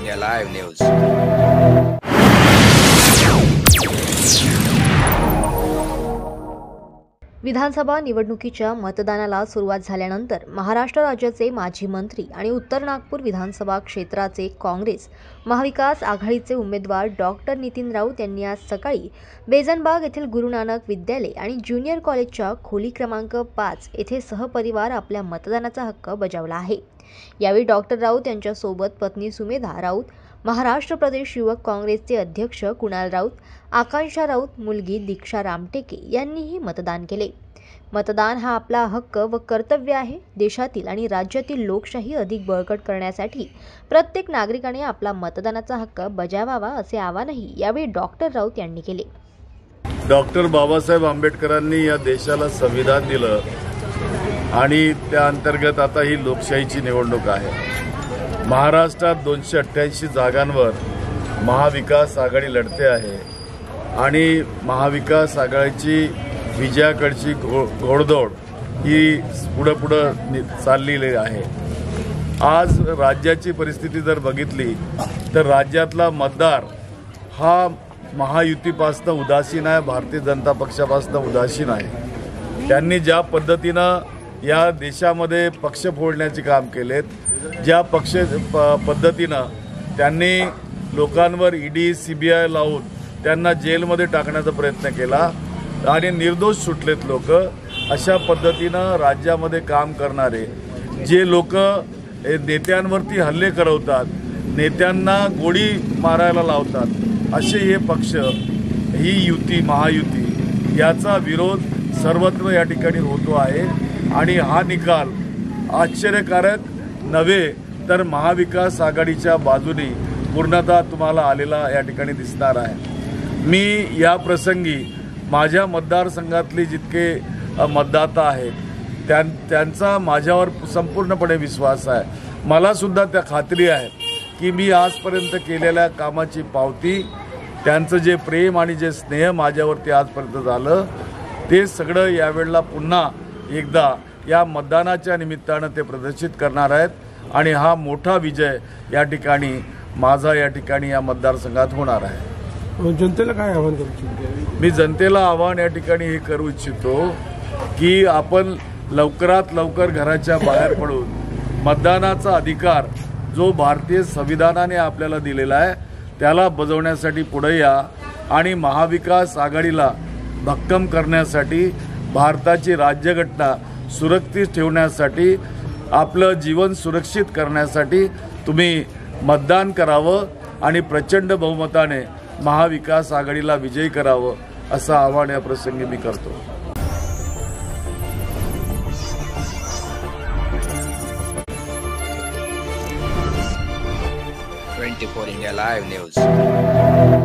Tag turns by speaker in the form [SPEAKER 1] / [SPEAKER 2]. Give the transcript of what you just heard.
[SPEAKER 1] India Live News.
[SPEAKER 2] विधानसभा निवडणुकीच्या मतदानाला सुरुवात झाल्यानंतर महाराष्ट्र राज्याचे माजी मंत्री आणि उत्तर नागपूर विधानसभा क्षेत्राचे काँग्रेस महाविकास आघाडीचे उमेदवार डॉक्टर नितीन राऊत यांनी आज सकाळी बेजनबाग येथील गुरु नानक विद्यालय आणि ज्युनियर कॉलेजच्या खोली क्रमांक 5 येथे सहपरिवार आपल्या मतदानाचा हक्क बजावला आहे। यावेळी डॉक्टर राऊत यांच्यासोबत पत्नी सुमेधा राऊत, महाराष्ट्र प्रदेश युवक काँग्रेसचे अध्यक्ष कुणाल राऊत, आकांक्षा राऊत, मुलगी दीक्षा रामटेके यांनीही मतदान केले। मतदान हा आपला हक्क व कर्तव्य आहे। देशातील आणि राज्यातील लोकशाही अधिक बळकट करण्यासाठी प्रत्येक नागरिकाने आपला मतदानाचा हक्क बजावावा असे आवाहनही यावेळी डॉक्टर राऊत यांनी केले।
[SPEAKER 3] डॉक्टर बाबासाहेब आंबेडकरांनी या देशाला संविधान दिलं आणि त्या अंतर्गत आता ही लोकशाहीची निवडणूक आहे। महाराष्ट्रात 288 जागांवर महाविकास आघाडी लढते आहे आणि महाविकास आघाडीची विजयाकडची घोडदौड ही पुढे चाललेली आहे। आज राज्याची परिस्थिती जर बघितली तर राज्यातला मतदार हा महायुतीपासून उदासीन आहे, भारतीय जनता पक्षापासून उदासीन आहे। त्यांनी ज्या पद्धतीनं या देशामध्ये पक्ष फोडण्याचे काम केलेत, ज्या पद्धतीनं त्यांनी लोकांवर ईडी सीबीआय लावून त्यांना जेलमध्ये टाकण्याचा प्रयत्न केला आणि निर्दोष सुटलेत लोक, अशा पद्धतीनं राज्यामध्ये काम करणारे जे लोक नेत्यांवरती हल्ले करवतात, नेत्यांना गोळी मारायला लावतात, असे हे पक्ष, ही युती महायुती याचा विरोध सर्वत्र या ठिकाणी होतो आहे आणि हा निकाल आश्चर्यकारक नव्हे तर महाविकास आघाडीच्या बाजूने पूर्णतः तुम्हाला आलेला या ठिकाणी दिसणार आहे। मी या प्रसंगी माझ्या मतदारसंघातले जितके मतदाता आहेत त्यांचा माझ्यावर संपूर्णपणे विश्वास आहे। मला सुद्धा त्या खात्री आहे की मी आजपर्यंत केलेल्या कामाची पावती, त्यांचं जे प्रेम आणि जे स्नेह माझ्यावरती आजपर्यंत झालं ते सगळं यावेळेला पुन्हा एकदा या मतदानाच्या निमित्तानं ते प्रदर्शित करणार आहेत आणि हा मोठा विजय या ठिकाणी माझा या ठिकाणी या मतदारसंघात होणार आहे।
[SPEAKER 4] जनतेला काय आवाहन करू इच्छितो?
[SPEAKER 3] मी जनतेला आवाहन या ठिकाणी हे करू इच्छितो की आपण लवकरात लवकर घराच्या बाहेर पडून मतदानाचा अधिकार जो भारतीय संविधानाने आपल्याला दिलेला आहे त्याला बजावण्यासाठी पुढे या आणि महाविकास आघाडीला भक्कम करण्यासाठी, भारताची राज्यघटना सुरक्षित ठेवण्यासाठी, आपलं जीवन सुरक्षित करण्यासाठी तुम्ही मतदान करावं आणि प्रचंड बहुमताने महाविकास आघाडीला विजयी करावं असं आवाहन या प्रसंगी मी करतो।
[SPEAKER 1] 24 India Live News.